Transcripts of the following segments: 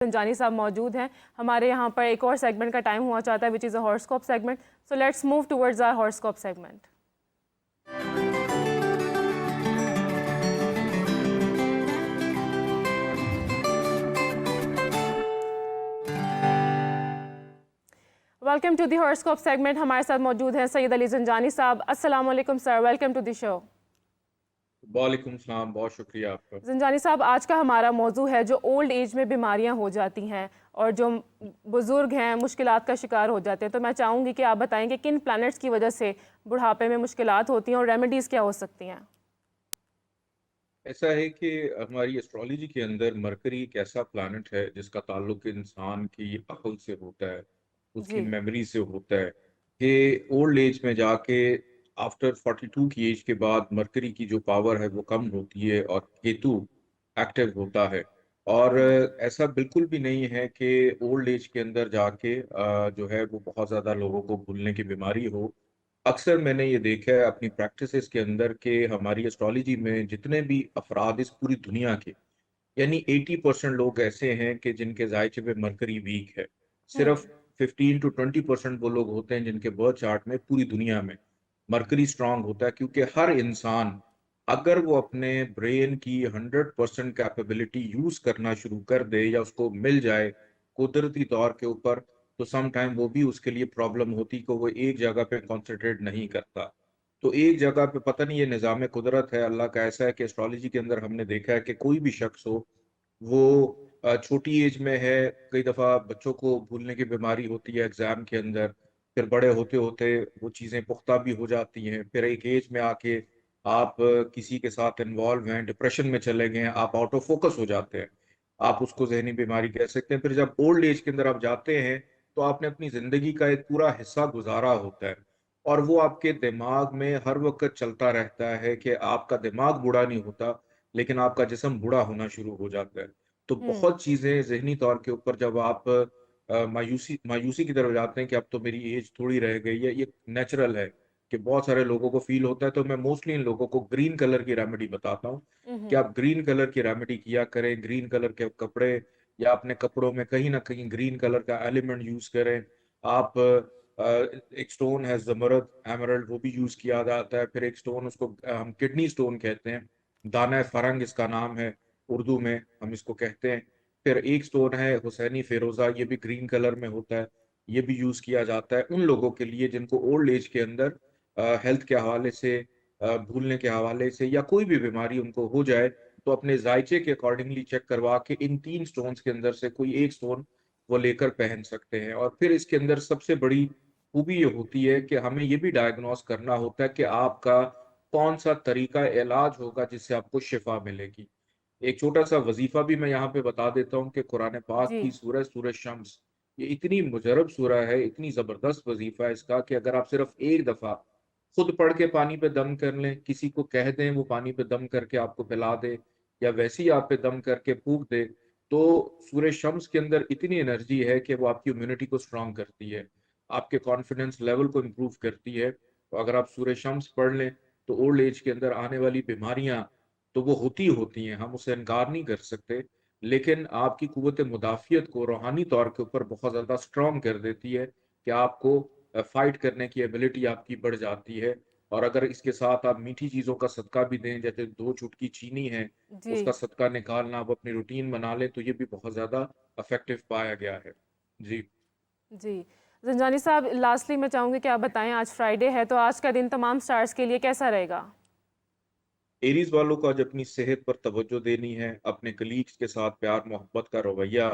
زنجانی صاحب موجود ہیں. ہمارے یہاں پر ایک اور سیگمنٹ کا ٹائم ہوا چاہتا ہے which is a horoscope segment. So let's move towards our horoscope segment. Welcome to the horoscope segment. ہمارے ساتھ موجود ہیں سید علی زنجانی صاحب. السلام علیکم سر, ویلکم ٹو دی شو. وعلیکم السلام, بہت شکریہ آپ کا. زنجانی صاحب, آج کا ہمارا موضوع ہے جو اولڈ ایج میں بیماریاں ہو جاتی ہیں اور جو بزرگ ہیں مشکلات کا شکار ہو جاتے ہیں. تو میں چاہوں گی کہ آپ بتائیں کہ کن پلانٹس کی وجہ سے بڑھاپے میں مشکلات ہوتی ہیں اور ریمیڈیز کیا ہو سکتی ہیں. ایسا ہے کہ ہماری ایسٹرالوجی کے اندر مرکری ایک ایسا پلانٹ ہے جس کا تعلق انسان کی عقل سے ہوتا ہے, اس کی جی میموری سے ہوتا ہے, کہ اولڈ ایج میں جا کے آفٹر 42 کی ایج کے بعد مرکری کی جو پاور ہے وہ کم ہوتی ہے اور کیتو ایکٹیو ہوتا ہے. اور ایسا بالکل بھی نہیں ہے کہ اولڈ ایج کے اندر جا کے جو ہے وہ بہت زیادہ لوگوں کو بھولنے کی بیماری ہو. اکثر میں نے یہ دیکھا ہے اپنی پریکٹسز کے اندر کہ ہماری ایسٹرالوجی میں جتنے بھی افراد اس پوری دنیا کے, یعنی 80% لوگ ایسے ہیں کہ جن کے ذائچے میں مرکری ویک ہے. صرف 15 to 20% وہ لوگ ہوتے ہیں جن کے برتھ چارٹ میں پوری دنیا میں مرکری سٹرونگ ہوتا ہے. کیونکہ ہر انسان اگر وہ اپنے برین کی 100% کیپیبلٹی یوز کرنا شروع کر دے یا اس کو مل جائے قدرتی طور کے اوپر, تو سم ٹائم وہ بھی اس کے لیے پرابلم ہوتی کہ وہ ایک جگہ پہ کانسنٹریٹ نہیں کرتا. تو ایک جگہ پہ پتہ نہیں, یہ نظام قدرت ہے اللہ کا ایسا ہے کہ ایسٹرالوجی کے اندر ہم نے دیکھا ہے کہ کوئی بھی شخص ہو وہ چھوٹی ایج میں ہے, کئی دفعہ بچوں کو بھولنے کی بیماری ہوتی ہے ایگزام کے اندر, پھر بڑے ہوتے ہوتے وہ چیزیں پختہ بھی ہو جاتی ہیں, پھر ایک ایج میں آ کے آپ کسی کے ساتھ انوالو ہیں, ڈپریشن میں چلے گئے ہیں, آپ آؤٹ آف فوکس ہو جاتے ہیں, آپ اس کو ذہنی بیماری کہہ سکتے ہیں. پھر جب اولڈ ایج کے اندر آپ جاتے ہیں تو آپ نے اپنی زندگی کا ایک پورا حصہ گزارا ہوتا ہے اور وہ آپ کے دماغ میں ہر وقت چلتا رہتا ہے کہ آپ کا دماغ بوڑھا نہیں ہوتا لیکن آپ کا جسم بوڑھا ہونا شروع ہو جاتا ہے. تو بہت چیزیں ذہنی طور کے اوپر جب آپ مایوسی کی طرف جاتے ہیں کہ اب تو میری ایج تھوڑی رہ گئی ہے, یہ نیچرل ہے کہ بہت سارے لوگوں کو فیل ہوتا ہے. تو میں موسٹلی ان لوگوں کو گرین کلر کی ریمیڈی بتاتا ہوں کہ آپ گرین کلر کی ریمیڈی کیا کریں, گرین کلر کے کپڑے یا اپنے کپڑوں میں کہیں نہ کہیں گرین کلر کا ایلیمنٹ یوز کریں. آپ ایک سٹون ہے زمرد ایمرلڈ, وہ بھی یوز کیا جاتا ہے. پھر ایک سٹون, اس کو ہم کڈنی سٹون کہتے ہیں, دانہ فرنگ اس کا نام ہے اردو میں ہم اس کو کہتے ہیں. پھر ایک سٹون ہے حسینی فیروزہ, یہ بھی گرین کلر میں ہوتا ہے, یہ بھی یوز کیا جاتا ہے ان لوگوں کے لیے جن کو اولڈ ایج کے اندر ہیلتھ کے حوالے سے, بھولنے کے حوالے سے یا کوئی بھی بیماری ان کو ہو جائے تو اپنے ذائچے کے اکارڈنگلی چیک کروا کے ان 3 سٹونز کے اندر سے کوئی ایک سٹون وہ لے کر پہن سکتے ہیں. اور پھر اس کے اندر سب سے بڑی خوبی یہ ہوتی ہے کہ ہمیں یہ بھی ڈائگنوز کرنا ہوتا ہے کہ آپ کا کون سا طریقہ علاج ہوگا جس سے آپ کو شفا ملے گی. ایک چھوٹا سا وظیفہ بھی میں یہاں پہ بتا دیتا ہوں کہ قرآن پاک جی کی سورہ شمس, یہ اتنی مجرب سورہ ہے, اتنی زبردست وظیفہ ہے اس کا کہ اگر آپ صرف ایک دفعہ خود پڑھ کے پانی پہ دم کر لیں, کسی کو کہہ دیں وہ پانی پہ دم کر کے آپ کو پلا دے یا ویسے ہی آپ پہ دم کر کے پھونک دے, تو سورہ شمس کے اندر اتنی انرجی ہے کہ وہ آپ کی امیونٹی کو سٹرونگ کرتی ہے, آپ کے کانفیڈنس لیول کو امپروو کرتی ہے. تو اگر آپ سورہ شمس پڑھ لیں تو اولڈ ایج کے اندر آنے والی بیماریاں تو وہ ہوتی ہیں, ہم اسے انکار نہیں کر سکتے, لیکن آپ کی قوت مدافعت کو روحانی طور کے اوپر بہت زیادہ سٹرونگ کر دیتی ہے کہ آپ کو فائٹ کرنے کی ایبلٹی آپ کی بڑھ جاتی ہے. اور اگر اس کے ساتھ آپ میٹھی چیزوں کا صدقہ بھی دیں, جیسے 2 چٹکی چینی ہے اس جی کا صدقہ نکالنا آپ اپنی روٹین بنا لیں, تو یہ بھی بہت زیادہ افیکٹو پایا گیا ہے. جی جی زنجانی صاحب, لاسٹلی میں چاہوں گی کہ آپ بتائیں, آج فرائیڈے ہے تو آج کا دن تمام سٹارز کے لیے کیسا رہے گا؟ ایریز والوں کو آج اپنی صحت پر توجہ دینی ہے, اپنے کلیگز کے ساتھ پیار محبت کا رویہ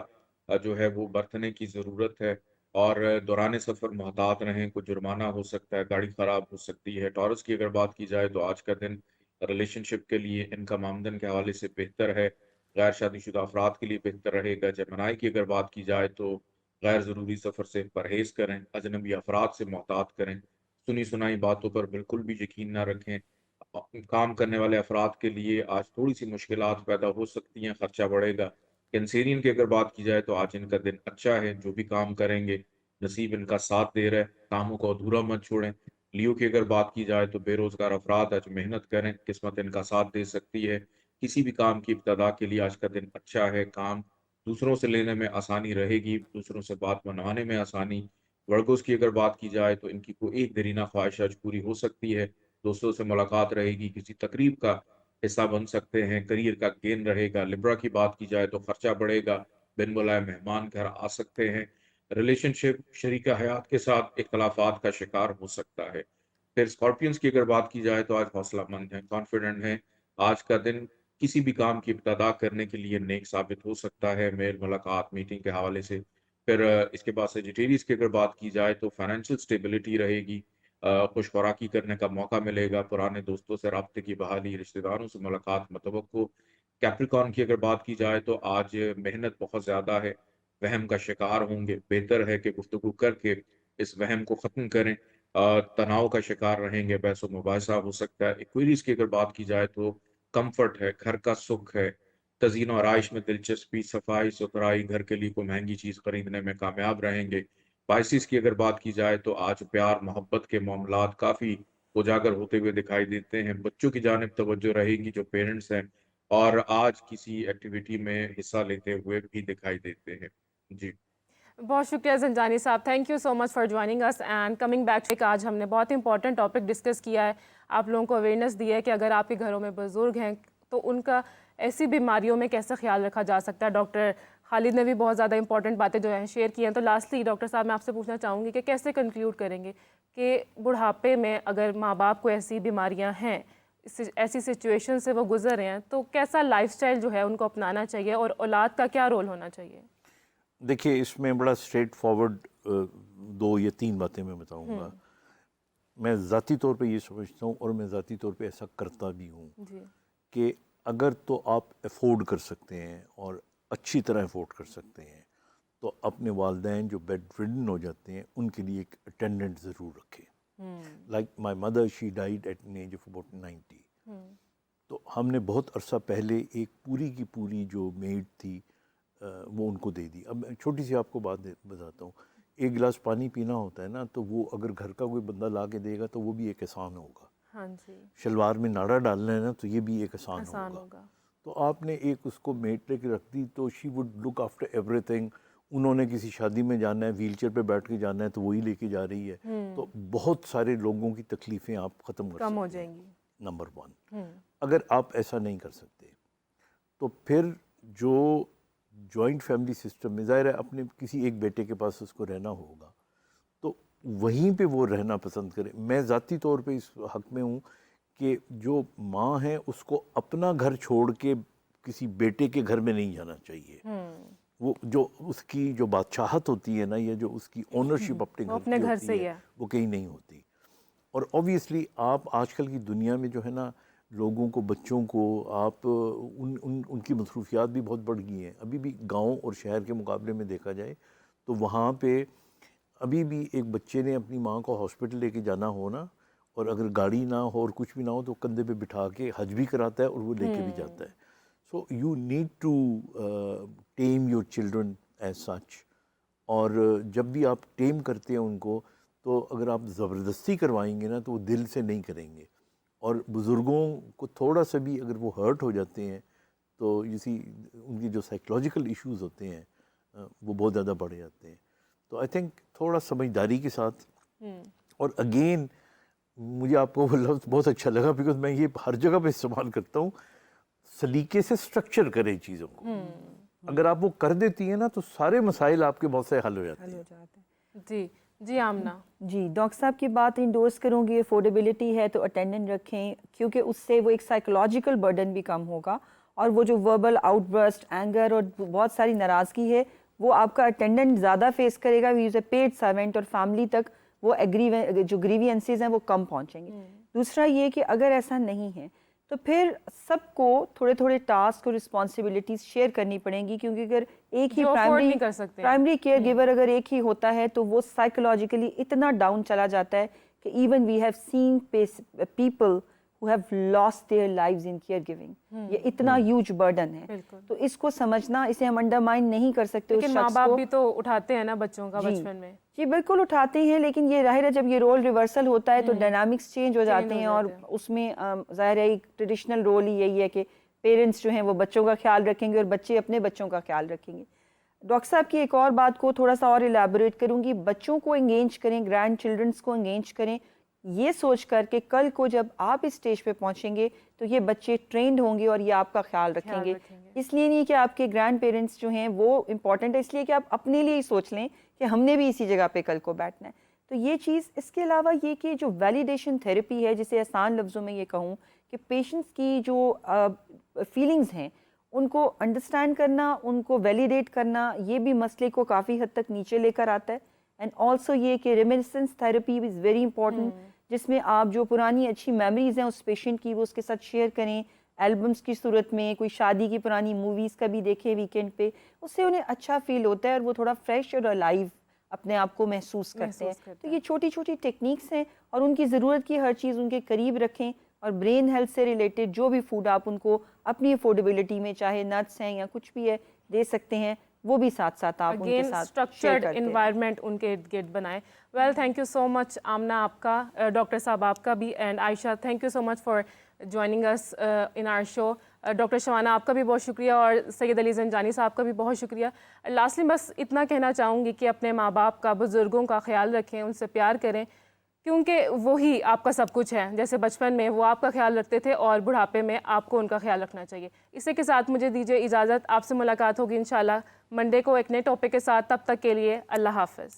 جو ہے وہ برتنے کی ضرورت ہے, اور دوران سفر محتاط رہیں, کوئی جرمانہ ہو سکتا ہے, گاڑی خراب ہو سکتی ہے. ٹورس کی اگر بات کی جائے تو آج کا دن ریلیشن شپ کے لیے انکم آمدن کے حوالے سے بہتر ہے, غیر شادی شدہ افراد کے لیے بہتر رہے گا. جیمنائی کی اگر بات کی جائے تو غیر ضروری سفر سے پرہیز کریں, اجنبی افراد سے محتاط کریں, سنی سنائی باتوں پر بالکل بھی یقین نہ رکھیں. کام کرنے والے افراد کے لیے آج تھوڑی سی مشکلات پیدا ہو سکتی ہیں, خرچہ بڑھے گا. کینسیرین کی اگر بات کی جائے تو آج ان کا دن اچھا ہے, جو بھی کام کریں گے نصیب ان کا ساتھ دے رہا ہے, کاموں کو ادھورا مت چھوڑیں. لیو کی اگر بات کی جائے تو بے روزگار افراد آج محنت کریں, قسمت ان کا ساتھ دے سکتی ہے. کسی بھی کام کی ابتدا کے لیے آج کا دن اچھا ہے, کام دوسروں سے لینے میں آسانی رہے گی، دوسروں سے بات منوانے میں آسانی۔ ورگوز کی اگر بات کی جائے تو ان کی کوئی ایک دیرینہ خواہش آج پوری ہو سکتی ہے، دوستوں سے ملاقات رہے گی، کسی تقریب کا حصہ بن سکتے ہیں، کریئر کا گین رہے گا۔ لبرا کی بات کی جائے تو خرچہ بڑھے گا، بن بلائے مہمان گھر آ سکتے ہیں۔ ریلیشن شپ شریک حیات کے ساتھ اختلافات کا شکار ہو سکتا ہے۔ پھر اسکارپینس کی اگر بات کی جائے تو آج حوصلہ مند ہیں، کانفیڈنٹ ہیں۔ آج کا دن کسی بھی کام کی ابتدا کرنے کے لیے نیک ثابت ہو سکتا ہے، میل ملاقات میٹنگ کے حوالے سے۔ پھر اس کے بعد سیجیٹیریس کی اگر بات کی جائے تو فائنینشیل سٹیبلٹی رہے گی، خوش خوراکی کرنے کا موقع ملے گا، پرانے دوستوں سے رابطے کی بحالی، رشتہ داروں سے ملاقات متوقع۔ کیپریکارن کی اگر بات کی جائے تو آج محنت بہت زیادہ ہے، وہم کا شکار ہوں گے، بہتر ہے کہ گفتگو کر کے اس وہم کو ختم کریں۔ تناؤ کا شکار رہیں گے، بحث و مباحثہ ہو سکتا ہے۔ ایکویریز کی اگر بات کی جائے تو کمفرٹ ہے، گھر کا سکھ ہے، تزئین و آرائش میں دلچسپی، صفائی ستھرائی، گھر کے لیے کوئی مہنگی چیز خریدنے میں کامیاب رہیں گے۔ پائسیس کی اگر بات کی جائے تو آج پیار محبت کے معاملات کافی اجاگر ہوتے ہوئے دکھائی دیتے ہیں، بچوں کی جانب توجہ رہے گی جو پیرنٹس ہیں، اور آج کسی ایکٹیویٹی میں حصہ لیتے ہوئے بھی دکھائی دیتے ہیں۔ جی بہت شکریہ زنجانی صاحب، thank you so much for joining us and coming back. آج ہم نے بہت امپورٹنٹ ٹاپک ڈسکس کیا ہے، آپ لوگوں کو اویئرنیس دی ہے کہ اگر آپ کے گھروں میں بزرگ ہیں تو ان کا ایسی بیماریوں میں کیسے خیال رکھا جا سکتا ہے۔ ڈاکٹر خالد نے بھی بہت زیادہ امپورٹنٹ باتیں جو ہیں شیئر کی ہیں۔ تو لاسٹلی ڈاکٹر صاحب میں آپ سے پوچھنا چاہوں گی کہ کیسے کنکلیوڈ کریں گے کہ بڑھاپے میں اگر ماں باپ کو ایسی بیماریاں ہیں، ایسی سچویشن سے وہ گزر رہے ہیں، تو کیسا لائف سٹائل جو ہے ان کو اپنانا چاہیے اور اولاد کا کیا رول ہونا چاہیے؟ دیکھیے اس میں بڑا اسٹریٹ فارورڈ 2 یا 3 باتیں میں بتاؤں گا۔ میں ذاتی طور پہ یہ سمجھتا ہوں اور میں ذاتی طور پہ ایسا کرتا بھی ہوں کہ اگر تو آپ افورڈ کر سکتے ہیں اور اچھی طرح افورڈ کر سکتے ہیں تو اپنے والدین جو بیڈ ریڈن ہو جاتے ہیں ان کے لیے ایک اٹینڈنٹ ضرور رکھیں۔ Like my mother she died at an age of about 90۔ تو ہم نے بہت عرصہ پہلے ایک پوری کی پوری جو میڈ تھی وہ ان کو دے دی۔ اب میں چھوٹی سی آپ کو بات بتاتا ہوں، ایک گلاس پانی پینا ہوتا ہے نا تو وہ اگر گھر کا کوئی بندہ لا کے دے گا تو وہ بھی ایک احسان ہوگا۔ ہاں جی، شلوار میں ناڑا ڈالنا ہے نا تو یہ بھی ایک احسان ہوگا۔ تو آپ نے ایک اس کو میٹ لے کے رکھ دی تو she would look after everything. انہوں نے کسی شادی میں جانا ہے، ویل چیئر پہ بیٹھ کے جانا ہے تو وہی لے کے جا رہی ہے۔ تو بہت سارے لوگوں کی تکلیفیں آپ ختم کر کم ہو سکتے ہیں، جائیں گی۔ نمبر 1۔ اگر آپ ایسا نہیں کر سکتے تو پھر جو جوائنٹ فیملی سسٹم میں ظاہر ہے اپنے کسی ایک بیٹے کے پاس اس کو رہنا ہوگا تو وہیں پہ وہ رہنا پسند کرے۔ میں ذاتی طور پہ اس حق میں ہوں کہ جو ماں ہے اس کو اپنا گھر چھوڑ کے کسی بیٹے کے گھر میں نہیں جانا چاہیے۔ وہ جو اس کی جو بادشاہت ہوتی ہے نا، یا جو اس کی اونرشپ اپنے گھر کی ہوتی ہے وہ کہیں نہیں ہوتی۔ اور اوبویسلی آپ آج کل کی دنیا میں جو ہے نا لوگوں کو، بچوں کو آپ ان کی مصروفیات بھی بہت بڑھ گئی ہیں۔ ابھی بھی گاؤں اور شہر کے مقابلے میں دیکھا جائے تو وہاں پہ ابھی بھی ایک بچے نے اپنی ماں کو ہاسپٹل لے کے جانا ہو نا، اور اگر گاڑی نہ ہو اور کچھ بھی نہ ہو تو کندھے پہ بٹھا کے حج بھی کراتا ہے اور وہ لے کے بھی جاتا ہے۔ So you need to tame your children as such. اور جب بھی آپ ٹیم کرتے ہیں ان کو تو اگر آپ زبردستی کروائیں گے نا تو وہ دل سے نہیں کریں گے۔ اور بزرگوں کو تھوڑا سا بھی اگر وہ ہرٹ ہو جاتے ہیں تو ان کی جو سائیکولوجیکل ایشوز ہوتے ہیں وہ بہت زیادہ بڑھ جاتے ہیں۔ تو آئی تھنک تھوڑا سمجھداری کے ساتھ، اور اگین مجھے آپ کو وہ لفظ بہت اچھا لگا بیکاز میں یہ ہر جگہ پہ استعمال کرتا ہوں، سلیقے سے سٹرکچر کریں چیزوں کو۔ اگر آپ وہ کر دیتی ہیں نا تو سارے مسائل آپ کے بہت سے حل ہو جاتے ہیں۔ جی آمنہ۔ جی ڈاکٹر صاحب کی بات انڈورس کروں گی، افورڈیبلٹی ہے تو اٹینڈنٹ رکھیں، کیونکہ اس سے وہ ایک سائیکولوجیکل برڈن بھی کم ہوگا، اور وہ جو وربل آؤٹ برسٹ، اینگر اور بہت ساری ناراضگی ہے وہ آپ کا اٹینڈنٹ زیادہ فیس کرے گا۔ ہی از اے پیڈ سرونٹ، اور فیملی تک وہ جو گریوینسز ہیں وہ کم پہنچیں گے۔ دوسرا یہ کہ اگر ایسا نہیں ہے تو پھر سب کو تھوڑے تھوڑے ٹاسک اور رسپانسبلٹیز شیئر کرنی پڑیں گی، کیونکہ اگر ایک ہی پرائمری کیئر گیور اگر ایک ہی ہوتا ہے تو وہ سائیکولوجیکلی اتنا ڈاؤن چلا جاتا ہے کہ even we have seen people who have lost their lives in caregiving یہ اتنا ہیوج برڈن ہے۔ تو اس کو سمجھنا، اسے ہم انڈرمائن نہیں کر سکتے۔ لیکن ماں باپ بھی تو اٹھاتے ہیں نا بچوں کا بچپن میں۔ جی بالکل اٹھاتے ہیں، لیکن یہ ظاہر ہے جب یہ رول ریورسل ہوتا ہے تو ڈائنامکس چینج ہو جاتے ہیں، اور اس میں ظاہر ہے ایک ٹریڈیشنل رول ہی یہی ہے کہ پیرنٹس جو ہیں وہ بچوں کا خیال رکھیں گے اور بچے اپنے بچوں کا خیال رکھیں گے۔ ڈاکٹر صاحب کی ایک اور بات کو تھوڑا سا اور الیبوریٹ کروں گی، بچوں کو انگیج کریں، گرینڈ چلڈرنس کو انگیج کریں، یہ سوچ کر کہ کل کو جب آپ اس اسٹیج پہ پہنچیں گے تو یہ بچے ٹرینڈ ہوں گے اور یہ آپ کا خیال رکھیں گے۔ اس لیے نہیں کہ آپ کے گرینڈ پیرنٹس جو ہیں وہ امپورٹنٹ ہے، اس لیے کہ آپ اپنے لیے ہی سوچ لیں کہ ہم نے بھی اسی جگہ پہ کل کو بیٹھنا ہے۔ تو یہ چیز، اس کے علاوہ یہ کہ جو ویلیڈیشن تھیراپی ہے، جسے آسان لفظوں میں یہ کہوں کہ پیشنٹس کی جو فیلنگز ہیں ان کو انڈرسٹینڈ کرنا، ان کو ویلیڈیٹ کرنا، یہ بھی مسئلے کو کافی حد تک نیچے لے کر آتا ہے۔ اینڈ آلسو یہ کہ ریمیniscence تھیراپی از ویری امپورٹنٹ، جس میں آپ جو پرانی اچھی میموریز ہیں اس پیشنٹ کی وہ اس کے ساتھ شیئر کریں، البمس کی صورت میں، کوئی شادی کی پرانی موویز کا بھی دیکھیں ویکینڈ پہ، اس سے انہیں اچھا فیل ہوتا ہے اور وہ تھوڑا فریش اور الائیو اپنے آپ کو محسوس کرتے ہیں۔ تو یہ چھوٹی چھوٹی ٹیکنیکس ہیں اور ان کی ضرورت کی ہر چیز ان کے قریب رکھیں، اور برین ہیلتھ سے ریلیٹڈ جو بھی فوڈ آپ ان کو اپنی افورڈیبلٹی میں، چاہے نٹس ہیں یا کچھ بھی ہے، دے سکتے ہیں، وہ بھی ساتھ ساتھ آپ ان کے ساتھ اسٹرکچرڈ انوائرمنٹ ان کے ارد گرد بنائیں۔ Well, thank you so much Amna آپ کا، ڈاکٹر صاحب آپ کا بھی، and Ayesha thank you so much for joining us in our show. Doctor Shabana آپ کا بھی بہت شکریہ، اور سید علی زنجانی صاحب کا بھی بہت شکریہ۔ لاسٹلی بس اتنا کہنا چاہوں گی کہ اپنے ماں باپ کا، بزرگوں کا خیال رکھیں، ان سے پیار کریں، کیونکہ وہی آپ کا سب کچھ ہے۔ جیسے بچپن میں وہ آپ کا خیال رکھتے تھے اور بڑھاپے میں آپ کو ان کا خیال رکھنا چاہیے۔ اسی کے ساتھ مجھے دیجیے اجازت، آپ سے ملاقات ہوگی انشاءاللہ منڈے کو ایک نئے ٹاپک کے ساتھ، تب تک کے لیے اللہ حافظ۔